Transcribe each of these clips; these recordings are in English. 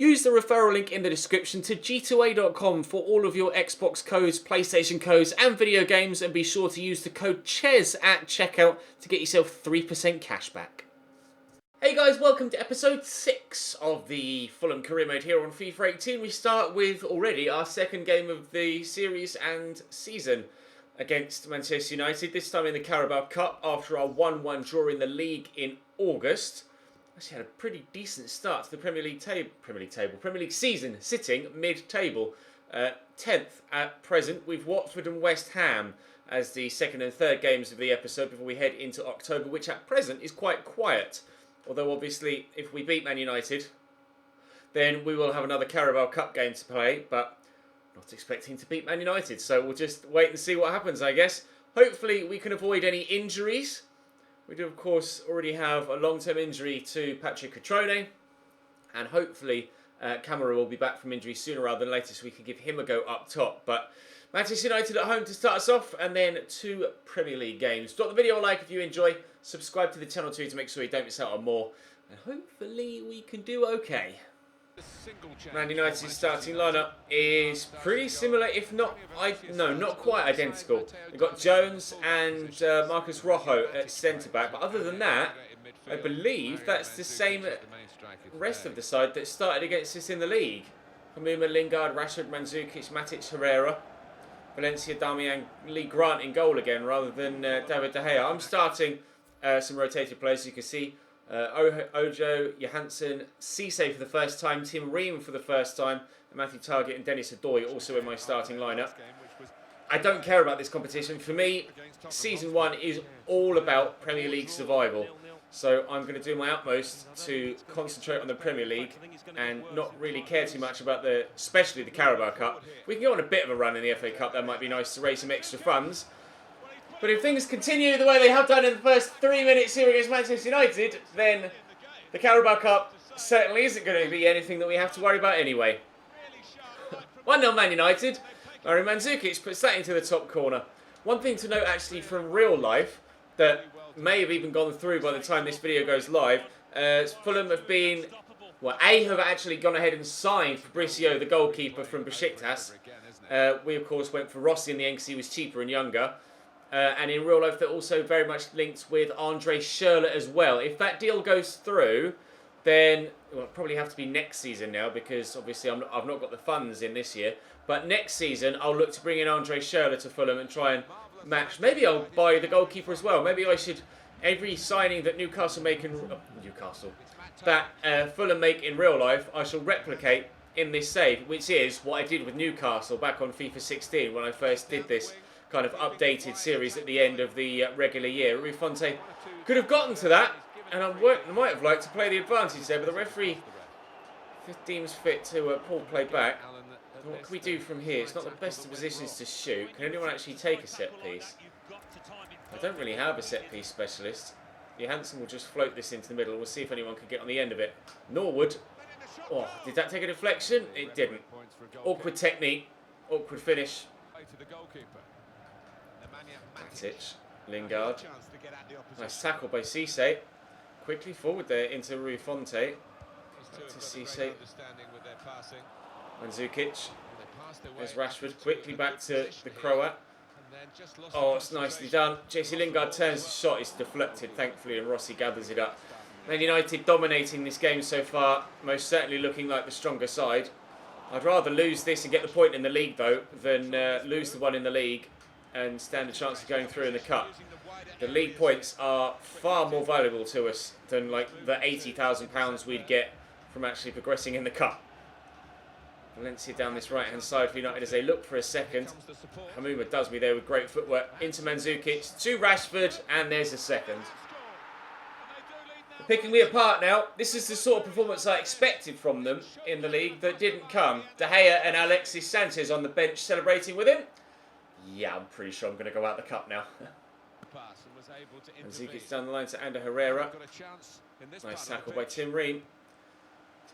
Use the referral link in the description to g2a.com for all of your Xbox codes, PlayStation codes and video games, and be sure to use the code CHES at checkout to get yourself 3% cash back. Hey guys, welcome to episode 6 of the Fulham career mode here on FIFA 18. We start with already our second game of the series and season against Manchester United, this time in the Carabao Cup after our 1-1 draw in the league in August. Actually had a pretty decent start to the Premier League season, sitting mid-table, 10th at present, with Watford and West Ham as the second and third games of the episode before we head into October, which at present is quite quiet. Although obviously, if we beat Man United, then we will have another Carabao Cup game to play, but not expecting to beat Man United, so we'll just wait and see what happens, I guess. Hopefully we can avoid any injuries. We do, of course, already have a long-term injury to Patrick Cutrone, and hopefully Camara will be back from injury sooner rather than later so we can give him a go up top. But Manchester United at home to start us off, and then 2 Premier League games. Drop the video a like if you enjoy, subscribe to the channel too to make sure you don't miss out on more, and hopefully we can do okay. Man United's starting lineup is pretty similar, if not, not quite identical. We've got Jones and Marcus Rojo at centre-back, but other than that, I believe that's the same rest of the side that started against us in the league. Hamuma, Lingard, Rashford, Mandzukic, Matic, Herrera, Valencia, Damian, Lee Grant in goal again rather than David De Gea. I'm starting some rotated players, as you can see. Ojo, Johansson, Cisse for the first time, Tim Ream for the first time, and Matthew Targett and Dennis Adoy also in my starting lineup. I don't care about this competition. For me, Season 1 is all about Premier League survival. So I'm going to do my utmost to concentrate on the Premier League and not really care too much about especially the Carabao Cup. We can go on a bit of a run in the FA Cup. That might be nice to raise some extra funds. But if things continue the way they have done in the first 3 minutes here against Manchester United, then the Carabao Cup certainly isn't going to be anything that we have to worry about anyway. 1-0 Man United. Mario Mandzukic puts that into the top corner. One thing to note actually from real life that may have even gone through by the time this video goes live, Fulham have been, have actually gone ahead and signed Fabricio, the goalkeeper from Besiktas. We of course went for Rossi in the end because he was cheaper and younger. And in real life, they're also very much linked with Andre Schürrle as well. If that deal goes through, then it'll probably have to be next season now because obviously I've not got the funds in this year. But next season, I'll look to bring in Andre Schürrle to Fulham and try and match. Maybe I'll buy the goalkeeper as well. Maybe I should, every signing that Fulham make in real life, I shall replicate in this save, which is what I did with Newcastle back on FIFA 16 when I first did this kind of updated series at the end of the regular year. Rui Fonte could have gotten to that, and I might have liked to play the advantage there, but the referee deems fit to pull play back. What can we do from here? It's not the best of positions to shoot. Can anyone actually take a set piece? I don't really have a set piece specialist. Johansson will just float this into the middle. We'll see if anyone can get on the end of it. Norwood. Oh, did that take a deflection? It didn't. Awkward technique. Awkward finish. Matic, Lingard, nice tackle by Cisse, quickly forward there into Rui Fonte, back to Cisse, Mandzukic, there's Rashford, quickly back to the Croat, oh it's nicely done, Jesse Lingard turns the shot, it's deflected thankfully and Rossi gathers it up. Man United dominating this game so far, most certainly looking like the stronger side. I'd rather lose this and get the point in the league though, than lose the one in the league and stand a chance of going through in the cup. The league points are far more valuable to us than like the £80,000 we'd get from actually progressing in the cup. Valencia down this right hand side for United as they look for a second. Hamuma does me there with great footwork into Mandzukic, to Rashford, and there's a second. They're picking me apart now. This is the sort of performance I expected from them in the league that didn't come. De Gea and Alexis Sanchez on the bench celebrating with him. Yeah, I'm pretty sure I'm going to go out the cup now. Mandzukic down the line to Ander Herrera. Nice tackle by Tim Ream.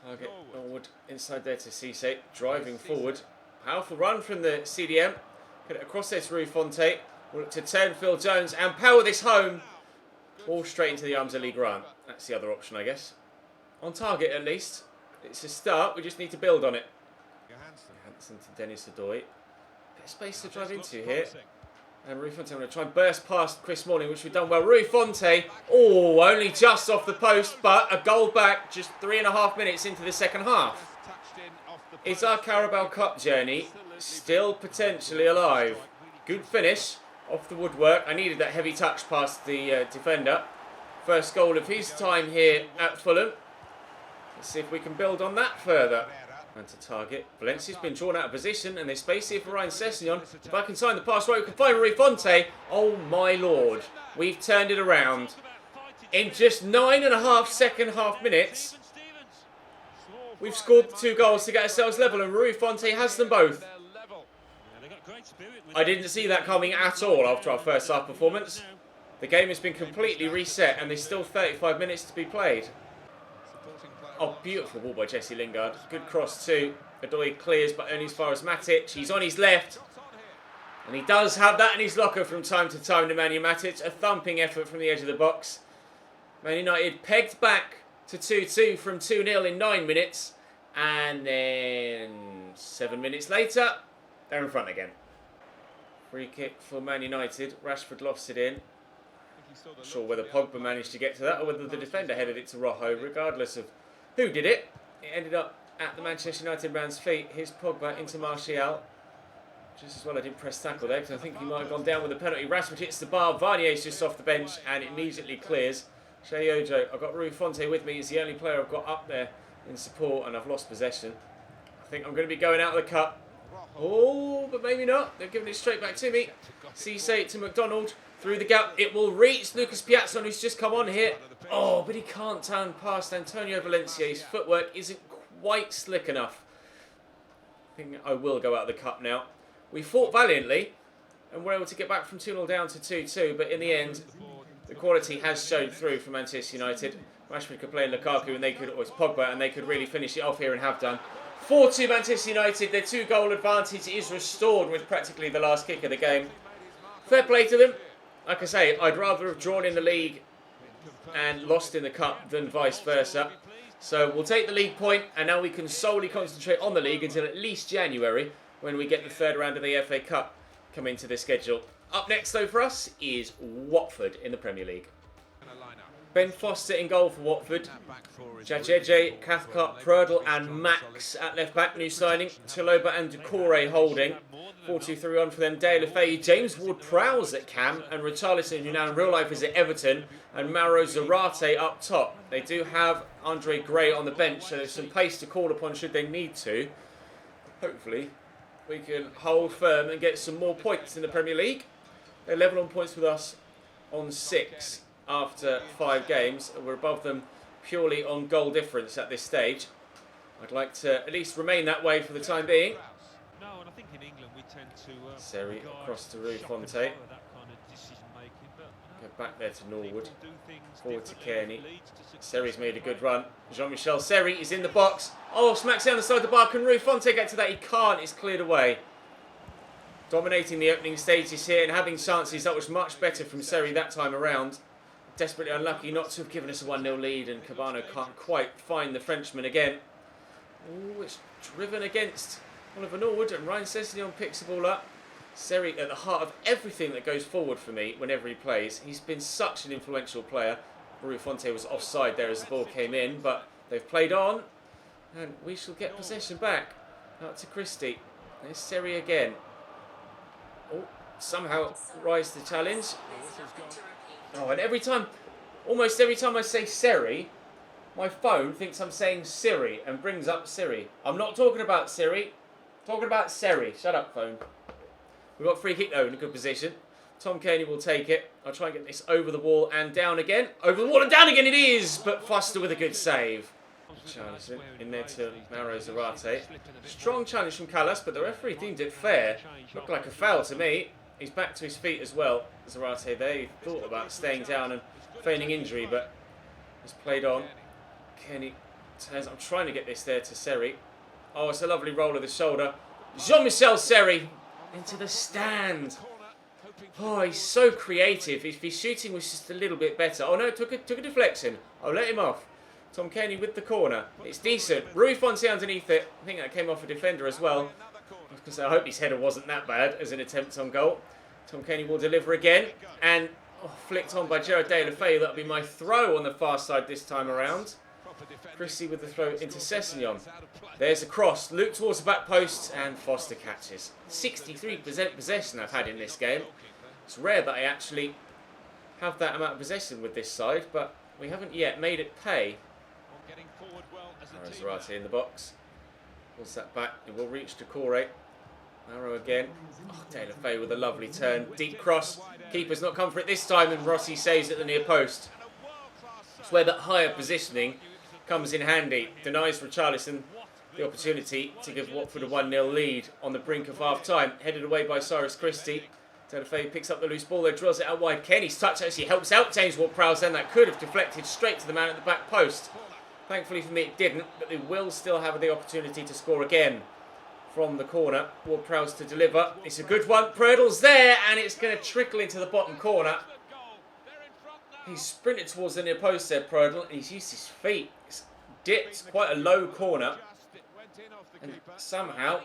Target forward inside there to Cisse. Driving forward. Powerful run from the CDM. Get it across there to Rui Fonte. We'll look to turn Phil Jones and power this home. All straight into the arms of Lee Grant. That's the other option, I guess. On target, at least. It's a start. We just need to build on it. Hansen to Dennis Adoy. Bit of space to drive into here. And Rui Fonte, I'm going to try and burst past Chris Smalling, which we've done well. Rui Fonte, oh, only just off the post, but a goal back just 3.5 minutes into the second half. Is our Carabao Cup journey still potentially alive? Good finish off the woodwork. I needed that heavy touch past the defender. First goal of his time here at Fulham. Let's see if we can build on that further. And to target. Valencia's been drawn out of position, and there's space here for Ryan Sessegnon. Back inside the pass right, we can find Rui Fonte. Oh my lord. We've turned it around. In just 9.5 second half minutes, we've scored 2 goals to get ourselves level, and Rui Fonte has them both. I didn't see that coming at all after our first half performance. The game has been completely reset, and there's still 35 minutes to be played. Oh, beautiful ball by Jesse Lingard. Good cross too. Adoy clears, but only as far as Matic. He's on his left. And he does have that in his locker from time to time, Nemanja Matic. A thumping effort from the edge of the box. Man United pegged back to 2-2 from 2-0 in 9 minutes. And then 7 minutes later, they're in front again. Free kick for Man United. Rashford lost it in. Not sure whether Pogba managed to get to that or whether the defender headed it to Rojo. Regardless of who did it, it ended up at the Manchester United man's feet. Here's Pogba into Martial. Just as well I didn't press tackle there, because I think he might have gone down with a penalty. Rashford hits the bar. Varnier's just off the bench and immediately clears. Shea Ojo, I've got Rui Fonte with me. He's the only player I've got up there in support, and I've lost possession. I think I'm going to be going out of the cup. Oh, but maybe not. They're giving it straight back to me. Cisse to McDonald. Through the gap, it will reach Lucas Piazza, who's just come on here. Oh, but he can't turn past Antonio Valencia. His footwork isn't quite slick enough. I think I will go out of the cup now. We fought valiantly and were able to get back from 2-0 down to 2-2, but in the end, the quality has shown through for Manchester United. Rashford could play in Lukaku, and they could, or it's Pogba, and they could really finish it off here and have done. 4-2 Manchester United. Their 2-goal advantage is restored with practically the last kick of the game. Fair play to them. Like I say, I'd rather have drawn in the league and lost in the cup than vice versa. So we'll take the league point, and now we can solely concentrate on the league until at least January, when we get the third round of the FA Cup come into the schedule. Up next, though, for us is Watford in the Premier League. Ben Foster in goal for Watford. Jajeje, Cathcart, Prudle and Max at left back, new signing. Taloba and Decore holding. 4-2-3-1 for them. Dale Lefay, James Ward-Prowse at Cam, and Richarlison, who now in real life is at Everton, and Mauro Zarate up top. They do have Andre Gray on the bench, so there's some pace to call upon should they need to. Hopefully, we can hold firm and get some more points in the Premier League. They're level on points with us on 6 after 5 games. We're above them purely on goal difference at this stage. I'd like to at least remain that way for the time being. No, and I think in England we tend to Seri across to Rui Fonte. Go back there to Norwood. Forward to Kearney. Seri's made a good run. Jean-Michel Seri is in the box. Oh, smacks down the side of the bar. Can Rui Fonte get to that? He can't. It's cleared away. Dominating the opening stages here and having chances. That was much better from Seri that time around. Desperately unlucky not to have given us a 1-0 lead, and Cabano can't quite find the Frenchman again. Oh, it's driven against Oliver Norwood, and Ryan Sessegnon picks the ball up. Seri at the heart of everything that goes forward for me whenever he plays. He's been such an influential player. Rui Fonte was offside there as the ball came in, but they've played on, and we shall get possession back. Out to Christie. There's Seri again. Oh, somehow rise to the challenge. Oh, and every time, almost every time I say Seri, my phone thinks I'm saying Siri and brings up Siri. I'm not talking about Siri, I'm talking about Seri. Shut up, phone. We've got free kick though in a good position. Tom Kearney will take it. I'll try and get this over the wall and down again. Over the wall and down again it is, but Foster with a good save. Charlison in there to Mauro Zarate. Strong challenge from Callas, but the referee deemed it fair. Looked like a foul to me. He's back to his feet as well. Zarate there, he thought about staying down and feigning injury, but has played on. Kenny turns. I'm trying to get this there to Seri. Oh, it's a lovely roll of the shoulder. Jean-Michel Seri into the stand. Oh, he's so creative. If his shooting was just a little bit better. Oh no, took a deflection. I'll let him off. Tom Kenny with the corner. It's decent. Rui Fonte underneath it. I think that came off a defender as well. I was going to say, I hope his header wasn't that bad as an attempt on goal. Tom Kenny will deliver again. And flicked on by Gerard De La Feu. That'll be my throw on the far side this time around. Christie with the throw into Sessegnon. There's a cross. Loop towards the back post. And Foster catches. 63% possession I've had in this game. It's rare that I actually have that amount of possession with this side. But we haven't yet made it pay. Zarate in the box. Pulls that back. It will reach Decore. Arrow again. Oh, De La Feu with a lovely turn. Deep cross. Keeper's not come for it this time, and Rossi saves at the near post. It's where that higher positioning comes in handy. Denies Richarlison the opportunity to give Watford a 1-0 lead on the brink of half-time. Headed away by Cyrus Christie. De La Feu picks up the loose ball there, drills it out wide. Kenny's touch actually helps out James Ward-Prowse, and that could have deflected straight to the man at the back post. Thankfully for me it didn't, but they will still have the opportunity to score again from the corner. Ward-Prowse to deliver. It's a good one. Prödel's there, and it's going to trickle into the bottom corner. He's sprinted towards the near post there, Prödel, and he's used his feet. It's dipped quite a low corner, and somehow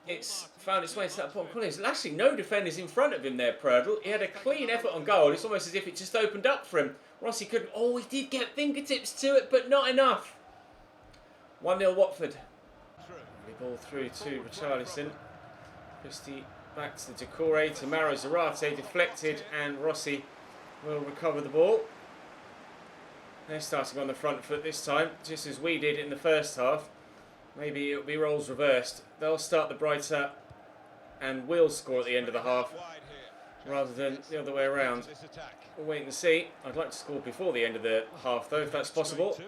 it's found its way to that bottom corner. There's actually no defenders in front of him there, Prödel. He had a clean effort on goal. It's almost as if it just opened up for him. Rossi couldn't. Oh, he did get fingertips to it, but not enough. 1-0 Watford. Ball through to Richarlison. Christie back to Decore, to Maro Zarate, deflected, and Rossi will recover the ball. They're starting on the front foot this time, just as we did in the first half. Maybe it'll be roles reversed. They'll start the brighter and will score at the end of the half, rather than the other way around. We'll wait and see. I'd like to score before the end of the half, though, if that's possible.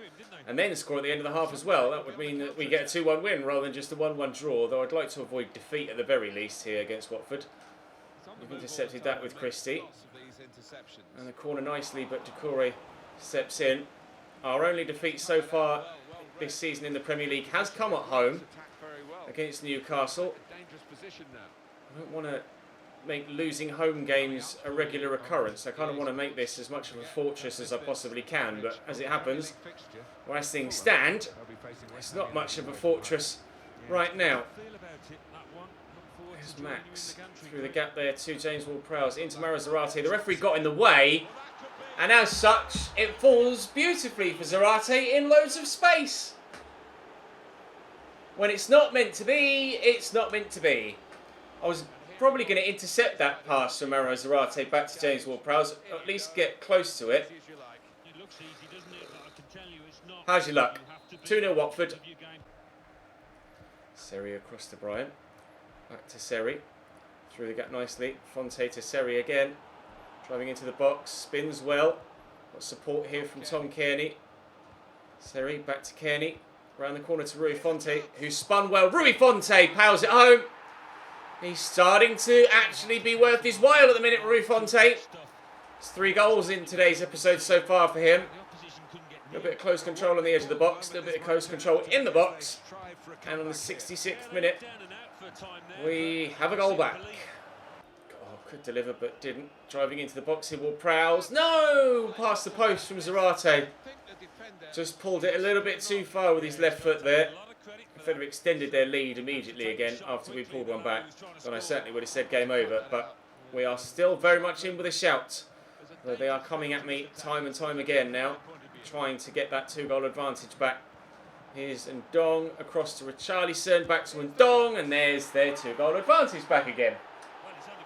And then score at the end of the half as well. That would mean that we get a 2-1 win rather than just a 1-1 draw, though I'd like to avoid defeat at the very least here against Watford. We've intercepted that with Christie. And the corner nicely, but Decore steps in. Our only defeat so far this season in the Premier League has come at home against Newcastle. I don't want to make losing home games a regular occurrence. I kind of want to make this as much of a fortress as I possibly can, but as it happens, as things stand, it's not much of a fortress right now. There's Max through the gap there to James Ward-Prowse into Maro Zarate. The referee got in the way, and as such, it falls beautifully for Zarate in loads of space. When it's not meant to be, it's not meant to be. I was probably going to intercept that pass from Maro Zarate back to James Ward-Prowse, or at least get close to it. How's your luck? 2-0 Watford. Seri across to Bryant. Back to Seri. Through the gap nicely. Fonte to Seri again. Driving into the box. Spins well. Got support here from Tom Kearney. Seri back to Kearney. Around the corner to Rui Fonte, who spun well. Rui Fonte powers it home. He's starting to actually be worth his while at the minute, Rui Fonte. It's 3 goals in today's episode so far for him. A little bit of close control on the edge of the box, a little bit of close control in the box. And on the 66th minute, we have a goal back. Oh, could deliver but didn't. Driving into the box here, Ward-Prowse. No! Past the post from Zarate. Just pulled it a little bit too far with his left foot there. If they'd have extended their lead immediately again after we pulled one back, then I certainly would have said game over. But we are still very much in with a shout. Though they are coming at me time and time again now, trying to get that 2-goal advantage back. Here's Ndong across to Richarlison, back to Ndong, and there's their 2-goal advantage back again.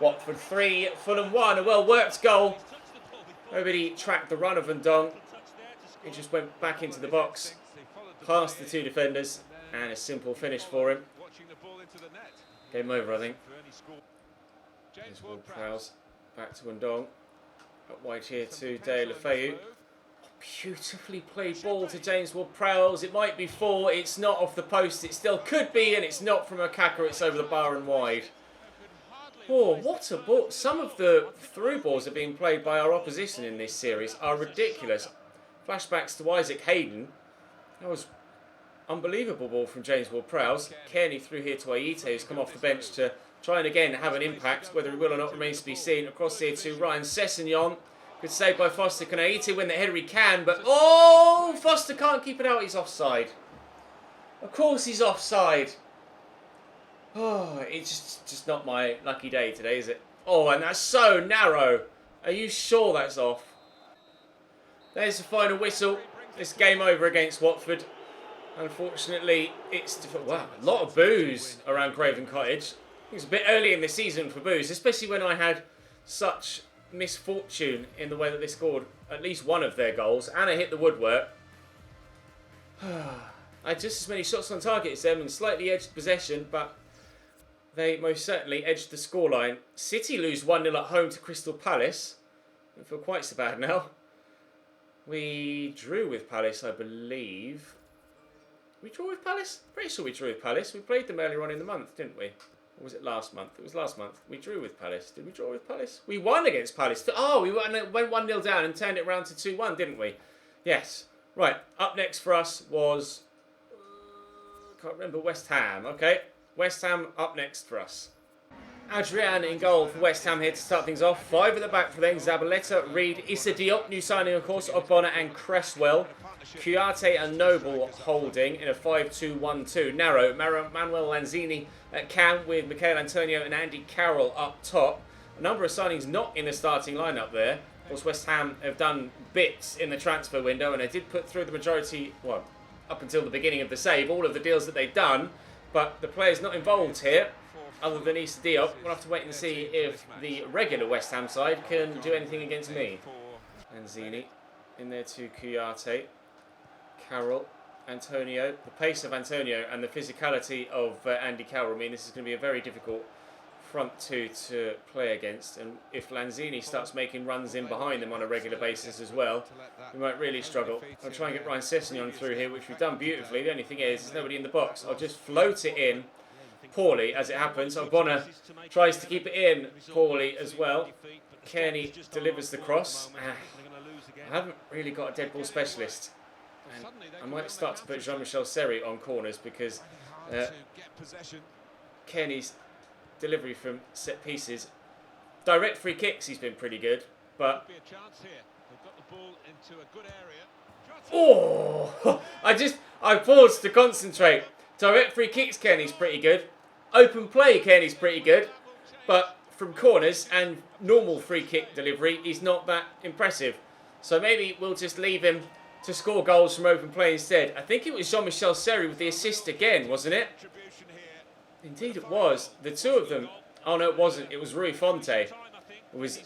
Watford 3, Fulham 1, a well-worked goal. Nobody tracked the run of Ndong. He just went back into the box, past the 2 defenders, and a simple finish for him. Game over, I think. There's Ward-Prowse, back to Ndong. Up wide here to De La Feu. Beautifully played ball to James Ward-Prowse. It might be 4, it's not off the post, it still could be, and it's not from Okaka, it's over the bar and wide. Oh, what a ball. Some of the through balls that are being played by our opposition in this series are ridiculous. Flashbacks to Isaac Hayden. That was unbelievable ball from James Ward-Prowse. Kearney through here to Aite, who's come off the bench to try and again have an impact. Whether he will or not remains to be seen. Across here to Ryan Sessegnon. Good save by Foster. Can Aita win the header? He can, but... Oh! Foster can't keep it out. He's offside. Of course he's offside. Oh, it's just not my lucky day today, is it? Oh, and that's so narrow. Are you sure that's off? There's the final whistle. It's game over against Watford. Unfortunately, it's... Wow, a lot of boos around Craven Cottage. It's a bit early in the season for boos, especially when I had such misfortune in the way that they scored at least one of their goals. And I hit the woodwork. I had just as many shots on target as them and slightly edged possession, but they most certainly edged the scoreline. City lose 1-0 at home to Crystal Palace. Don't feel quite so bad now. We drew with Palace, I believe. We drew with Palace? Pretty sure we drew with Palace. We played them earlier on in the month, didn't we? Or was it last month? It was last month. We drew with Palace. Did we draw with Palace? We won against Palace. Oh, we went 1-0 down and turned it round to 2-1, didn't we? Yes. Right. Up next for us was... can't remember. West Ham. Okay. West Ham up next for us. Adrian in goal for West Ham here to start things off. 5 at the back for them. Zabaleta, Reed, Issa Diop, new signing of course, Ogbonna and Cresswell. Kouyaté and Noble holding in a 5-2-1-2. Narrow, Manuel Lanzini at cam with Michael Antonio and Andy Carroll up top. A number of signings not in the starting lineup there. Of course, West Ham have done bits in the transfer window and they did put through the majority, well, up until the beginning of the save, all of the deals that they've done. But the players not involved here, other than Issa Diop, we'll have to wait and see if the regular West Ham side can do anything against me. Lanzini in there to Kouyaté. Carroll, Antonio. The pace of Antonio and the physicality of Andy Carroll mean this is going to be a very difficult front two to play against. And if Lanzini starts making runs in behind them on a regular basis as well, we might really struggle. I'll try and get Ryan Sessegnon through here, which we've done beautifully. The only thing is, there's nobody in the box. I'll just float it in poorly as it happens. Ogbonna tries to keep it in poorly as well. Kearney delivers the cross. I haven't really got a dead ball specialist. And I might start to put Jean-Michel Seri on corners because Kearney's delivery from set pieces, direct free kicks, he's been pretty good, but oh, I paused to concentrate. Direct free kicks, Kearney's pretty good. Open play, Kearney's pretty good, but from corners and normal free kick delivery, he's not that impressive. So maybe we'll just leave him to score goals from open play instead. I think it was Jean-Michel Seri with the assist again, wasn't it? Indeed it was. The two of them. Oh no, it wasn't. It was Rui Fonte. It was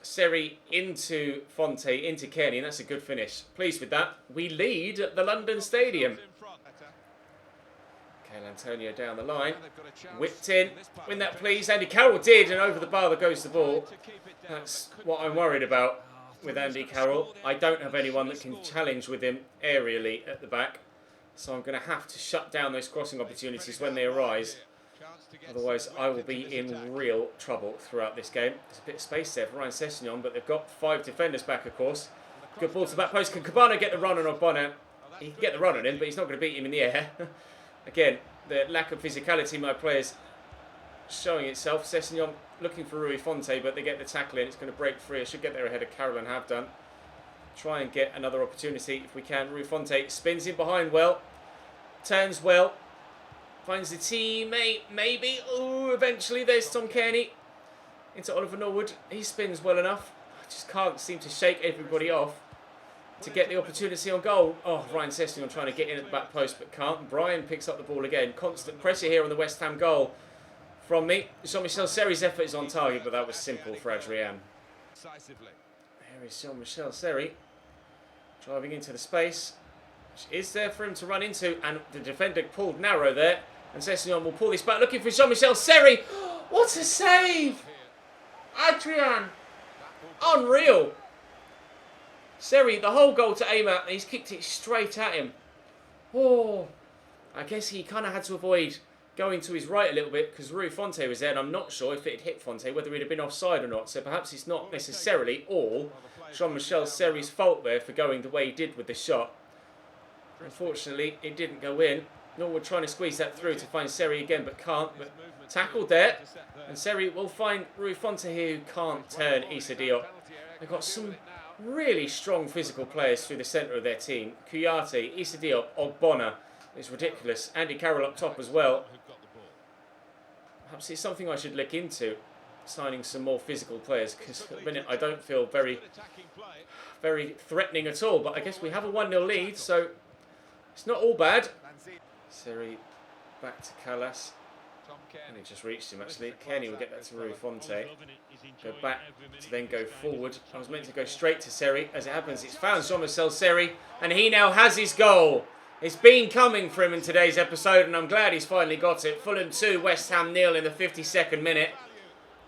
Seri into Fonte, into Kearney, and that's a good finish. Pleased with that. We lead at the London Stadium. Michael Antonio down the line. Whipped in. Win that please. Andy Carroll did, and over the bar there goes the ball. That's what I'm worried about with Andy Carroll. I don't have anyone that can challenge with him aerially at the back. So I'm going to have to shut down those crossing opportunities when they arise. Otherwise, I will be in real trouble throughout this game. There's a bit of space there for Ryan Sessegnon, but they've got 5 defenders back, of course. Good ball to the back post. Can Cabana get the run on Ogbonna? He can get the run on him, but he's not going to beat him in the air. Again, the lack of physicality my players showing itself. Sessegnon looking for Rui Fonte, but they get the tackle in. It's going to break free. I should get there ahead of Carroll and have done. Try and get another opportunity if we can. Rui Fonte spins in behind well. Turns well. Finds the teammate, maybe. Oh, eventually there's Tom Kearney. Into Oliver Norwood. He spins well enough. I just can't seem to shake everybody off to get the opportunity on goal. Oh, Ryan Sessegnon trying to get in at the back post, but can't. Brian picks up the ball again. Constant pressure here on the West Ham goal from me. Jean-Michel Seri's effort is on target, but that was simple for Adrian. There is Jean-Michel Seri driving into the space, which is there for him to run into, and the defender pulled narrow there, and Sessegnon will pull this back, looking for Jean-Michel Seri. What a save! Adrian! Unreal! Seri, the whole goal to aim at, and he's kicked it straight at him. Oh, I guess he kind of had to avoid going to his right a little bit because Rui Fonte was there, and I'm not sure if it had hit Fonte, whether he'd have been offside or not. So perhaps it's not necessarily all Jean-Michel Seri's fault there for going the way he did with the shot. Unfortunately, it didn't go in. Norwood trying to squeeze that through to find Seri again, but can't. But tackled there. And Seri will find Rui Fonte here, who can't turn Issa Diop. They've got some really strong physical players through the centre of their team. Kouyaté, Issa Diop, Ogbonna. It's ridiculous. Andy Carroll up top as well. Perhaps it's something I should look into, signing some more physical players, because at the minute I don't feel very threatening at all. But I guess we have a 1-0 lead, so it's not all bad. Seri back to Callas. And he just reached him actually. Kenny will get that to Rui Fonte. Go back to then go forward. I was meant to go straight to Seri. As it happens, it's found Jean-Michel Seri, and he now has his goal. It's been coming for him in today's episode, and I'm glad he's finally got it. Fulham 2, West Ham 0 in the 52nd minute.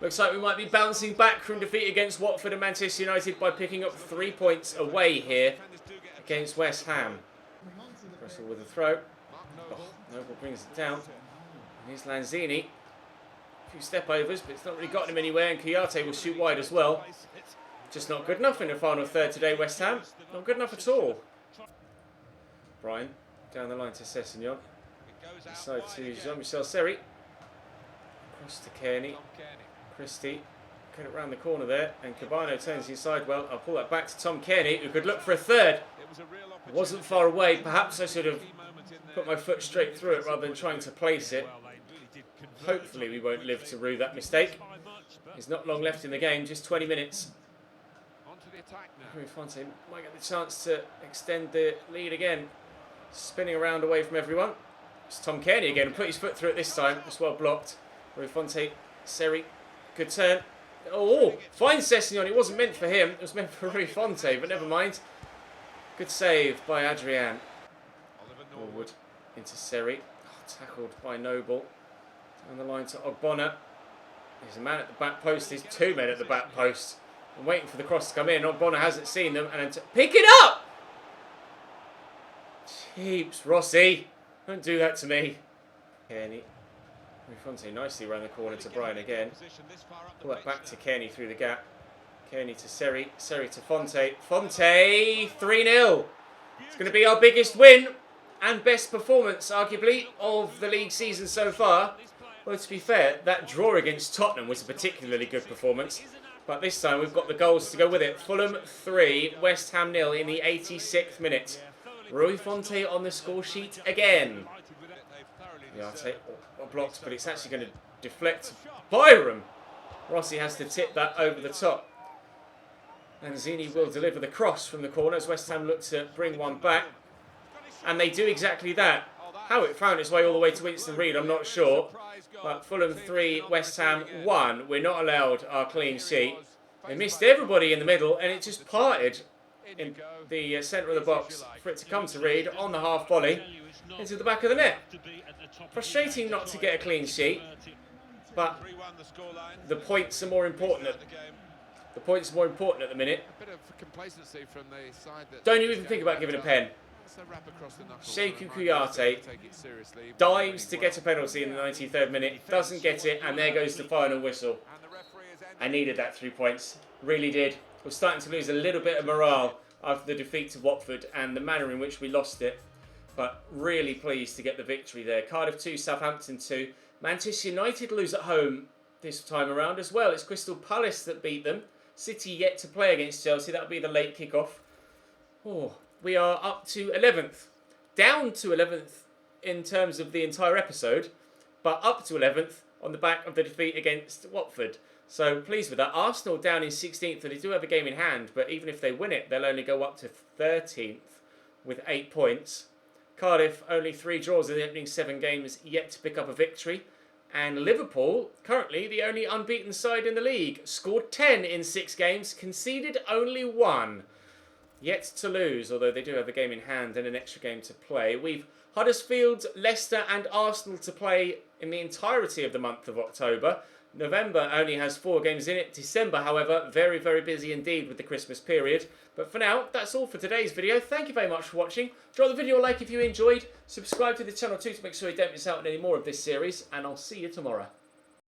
Looks like we might be bouncing back from defeat against Watford and Manchester United by picking up 3 points away here against West Ham. Russell with a throw. Oh, Noble brings it down. Here's Lanzini. A few step overs, but it's not really gotten him anywhere, and Kouyaté will shoot wide as well. Just not good enough in the final third today, West Ham. Not good enough at all. Brian, down the line to Sessegnon. Inside to Jean-Michel Seri. Across to Kearney. Christie. Get it round the corner there, and Cabano turns inside well. I'll pull that back to Tom Kearney, who could look for a third. It wasn't far away. Perhaps I should have put my foot straight through it rather than trying to place it. Hopefully we won't live to rue that mistake. There's not long left in the game, just 20 minutes. Rui Fonte might get the chance to extend the lead again. Spinning around away from everyone. It's Tom Kearney again, and put his foot through it this time. It's well blocked. Rui Fonte, Seri, good turn. Oh, fine Sessegnon. It wasn't meant for him. It was meant for Rui Fonte, but never mind. Good save by Adrian. Norwood into Seri. Oh, tackled by Noble. Down the line to Ogbonna. There's a man at the back post. There's 2 men at the back post. I'm waiting for the cross to come in. Ogbonna hasn't seen them. And then pick it up! Jeeps, Rossi. Don't do that to me. Kearney. Rui Fonte nicely around the corner to Brian again. Pull that back to Kearney through the gap. Kearney to Seri. Seri to Fonte. Fonte! 3-0. It's going to be our biggest win and best performance, arguably, of the league season so far. Well, to be fair, that draw against Tottenham was a particularly good performance. But this time we've got the goals to go with it. Fulham 3, West Ham 0 in the 86th minute. Rui Fonte on the score sheet again. Kouyaté blocked, but it's actually going to deflect Byram. Rossi has to tip that over the top. Lanzini will deliver the cross from the corner as West Ham look to bring one back. And they do exactly that. How it found its way all the way to Winston Reid, I'm not sure. But Fulham 3, West Ham 1. We're not allowed our clean sheet. They missed everybody in the middle, and it just parted in the centre of the box for it to come to Reid on the half volley into the back of the net. Frustrating not to get a clean sheet, but the points are more important. The points are more important at the minute. Don't you even think about giving a pen. Sheku Kouyaté dives to get a penalty in the 93rd minute, doesn't get it, and there goes the final whistle. I needed that 3 points, really did. We're starting to lose a little bit of morale after the defeat to Watford and the manner in which we lost it, but really pleased to get the victory there. Cardiff 2, Southampton 2. Manchester United lose at home this time around as well. It's Crystal Palace that beat them. City yet to play against Chelsea. That'll be the late kickoff. Oh, we are up to 11th. Down to 11th in terms of the entire episode, but up to 11th on the back of the defeat against Watford. So pleased with that. Arsenal down in 16th, and they do have a game in hand, but even if they win it, they'll only go up to 13th with 8 points. Cardiff, only 3 draws in the opening 7 games, yet to pick up a victory. And Liverpool, currently the only unbeaten side in the league, scored 10 in 6 games, conceded only 1. Yet to lose, although they do have a game in hand and an extra game to play. We've Huddersfield, Leicester and Arsenal to play in the entirety of the month of October. November only has 4 games in it. December, however, very, very busy indeed with the Christmas period. But for now, that's all for today's video. Thank you very much for watching. Drop the video a like if you enjoyed. Subscribe to the channel too to make sure you don't miss out on any more of this series. And I'll see you tomorrow.